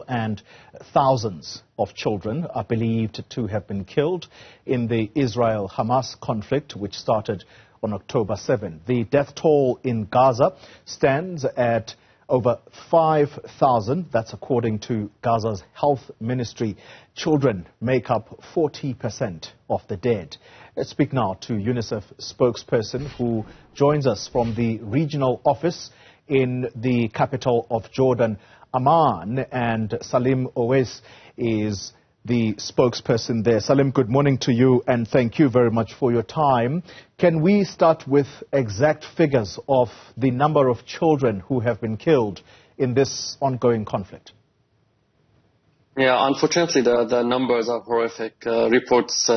and thousands of children are believed to have been killed in the Israel-Hamas conflict, which started on October 7. The death toll in Gaza stands at over 5,000. That's according to Gaza's health ministry. Children make up 40% of the dead. Let's speak now to UNICEF spokesperson who joins us from the regional office in the capital of Jordan, Amman, and Saleem Oweis is the spokesperson there. Saleem, good morning to you and thank you very much for your time. Can we start with exact figures of the number of children who have been killed in this ongoing conflict? Yeah, unfortunately the numbers are horrific. Reports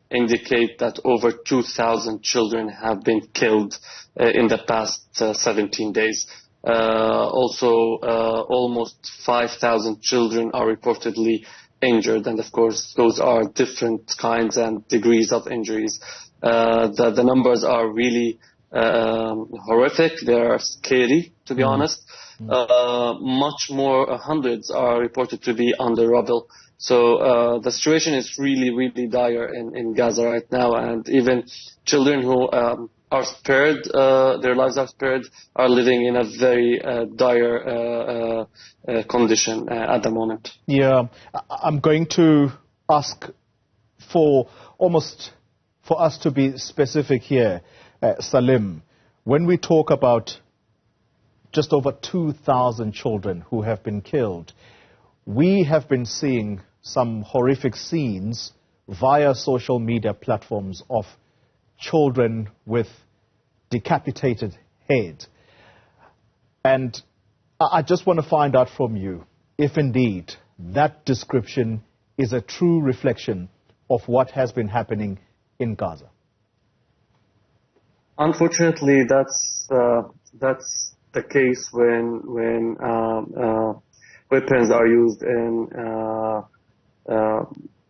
indicate that over 2,000 children have been killed in the past 17 days. Also, almost 5,000 children are reportedly injured, and of course those are different kinds and degrees of injuries. The numbers are really horrific. They are scary, to be honest. Much more, hundreds are reported to be under rubble. So the situation is really dire in Gaza right now, and even children who are spared, their lives are spared, are living in a very dire condition at the moment. Yeah, I'm going to ask for us to be specific here, Saleem. When we talk about just over 2,000 children who have been killed, we have been seeing some horrific scenes via social media platforms of children with decapitated head. And I just want to find out from you if indeed that description is a true reflection of what has been happening in Gaza. Unfortunately, that's the case when weapons are used in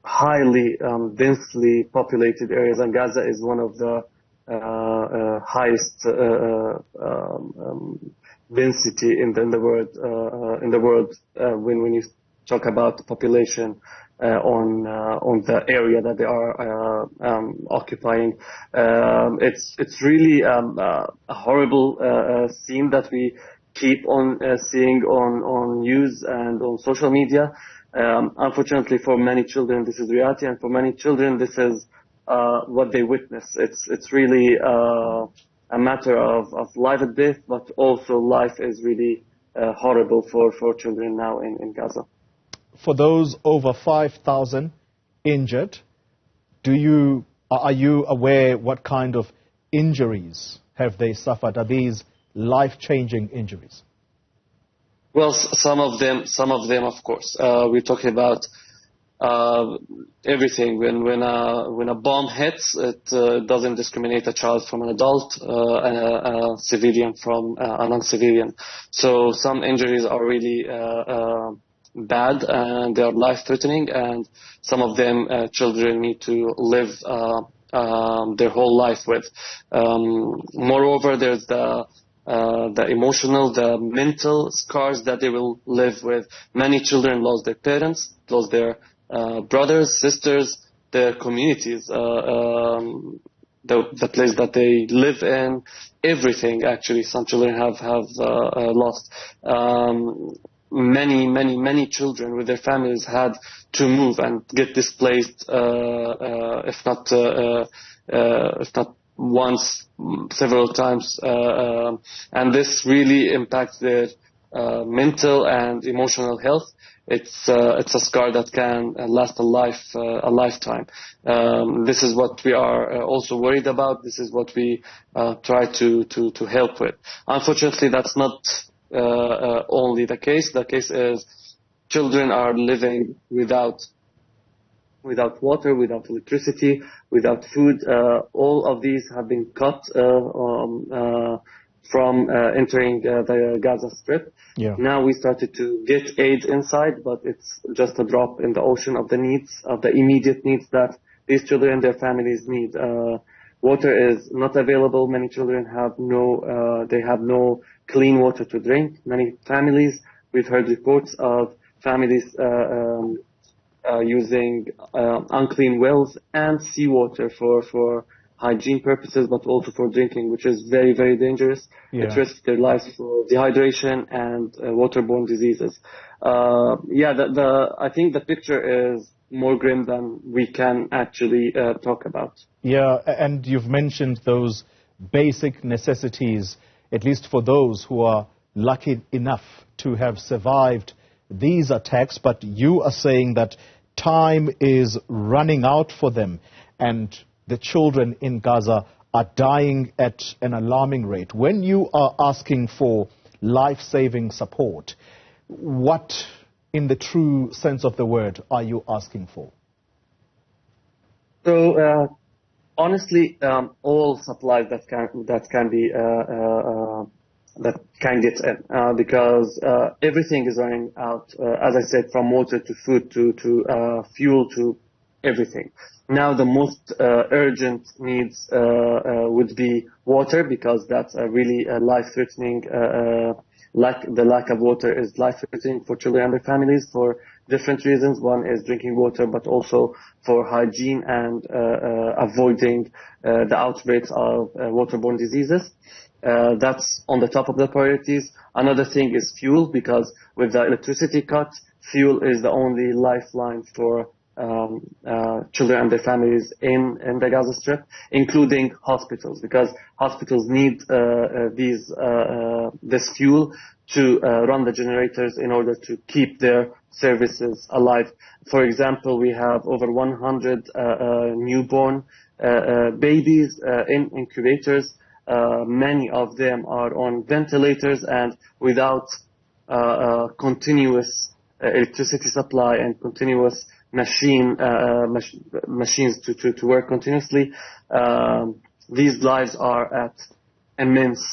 highly densely populated areas, and Gaza is one of the highest density in the world when you talk about the population on the area that they are occupying. It's really a horrible scene that we keep on seeing on news and on social media. Unfortunately, for many children, this is reality, and for many children, this is what they witness. It's really a matter of life and death, but also life is really horrible for children now in Gaza. For those over 5,000 injured, are you aware what kind of injuries have they suffered? Are these life-changing injuries? Well, some of them, of course. We're talking about everything. When a bomb hits, it doesn't discriminate a child from an adult, and a civilian from a non-civilian. So some injuries are really bad and they are life-threatening, and some of them children need to live their whole life with. Moreover, there's the emotional, the mental scars that they will live with. Many children lost their parents, lost their brothers, sisters, their communities, the place that they live in, everything. Actually, some children have lost. Many children with their families had to move and get displaced, if not once, several times, and this really impacts their mental and emotional health. It's a scar that can last a lifetime. This is what we are also worried about. This is what we try to help with. Unfortunately, that's not only the case. The case is children are living without water, without electricity, without food. All of these have been cut from entering the Gaza Strip. Yeah. Now we started to get aid inside, but it's just a drop in the ocean of the needs, of the immediate needs that these children and their families need. Water is not available. Many children have no clean water to drink. Many families we've heard reports of families using unclean wells and seawater for hygiene purposes, but also for drinking, which is very, very dangerous. Yeah. It risks their lives for dehydration and waterborne diseases. I think the picture is more grim than we can actually talk about. Yeah, and you've mentioned those basic necessities, at least for those who are lucky enough to have survived these attacks, but you are saying that time is running out for them, and the children in Gaza are dying at an alarming rate. When you are asking for life-saving support, what, in the true sense of the word, are you asking for? So, honestly, all supplies that can get in, because everything is running out. As I said, from water to food to fuel to everything. Now the most urgent needs would be water, because that's a really life-threatening. The lack of water is life-threatening for children and their families for different reasons. One is drinking water, but also for hygiene and avoiding the outbreaks of waterborne diseases. That's on the top of the priorities. Another thing is fuel, because with the electricity cut, fuel is the only lifeline for children and their families in the Gaza Strip, including hospitals, because hospitals need this fuel to run the generators in order to keep their services alive. For example, we have over 100 newborn babies in incubators. Many of them are on ventilators, and without continuous electricity supply and continuous machines to work continuously, these lives are at immense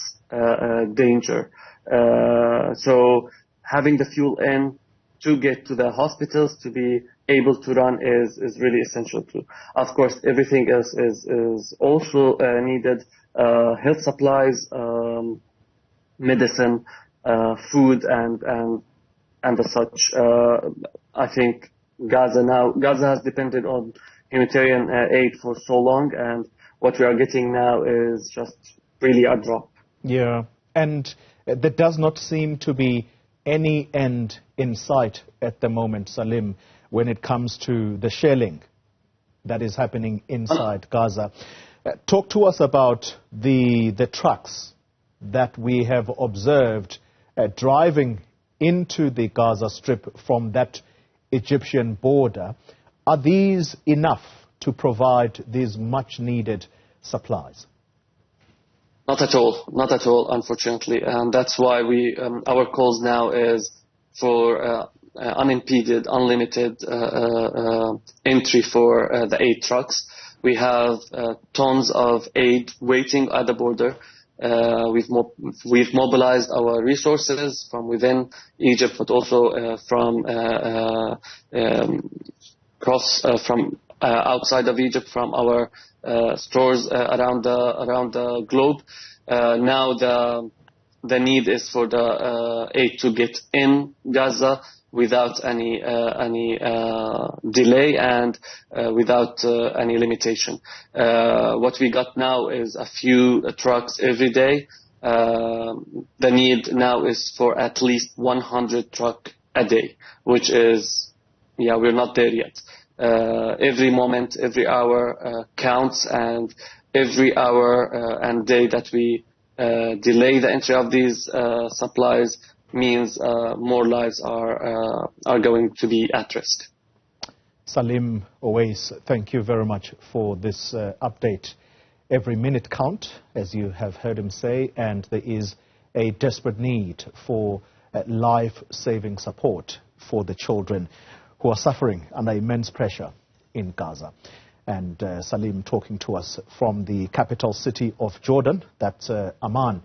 danger. So having the fuel in to get to the hospitals to be able to run is really essential too. Of course, everything else is also needed. Health supplies, medicine, food, and the such. I think Gaza has depended on humanitarian aid for so long, and what we are getting now is just really a drop. Yeah, and there does not seem to be any end in sight at the moment, Saleem, when it comes to the shelling that is happening inside Gaza. Talk to us about the trucks that we have observed driving into the Gaza Strip from that Egyptian border. Are these enough to provide these much-needed supplies? Not at all, unfortunately. And that's why our calls now is for unimpeded, unlimited entry for the aid trucks. We have tons of aid waiting at the border. We've mobilized our resources from within Egypt, but also from outside of Egypt, from our stores around the globe. Now the need is for the aid to get in Gaza without any delay and without any limitation. What we got now is a few trucks every day. The need now is for at least 100 trucks a day, which is, we're not there yet. Every moment, every hour counts, and every hour and day that we delay the entry of these supplies means more lives are going to be at risk. Saleem Oweis, thank you very much for this update. Every minute count, as you have heard him say, and there is a desperate need for life-saving support for the children who are suffering under immense pressure in Gaza. And Saleem talking to us from the capital city of Jordan, that's Amman,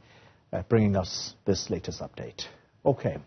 bringing us this latest update. Okay.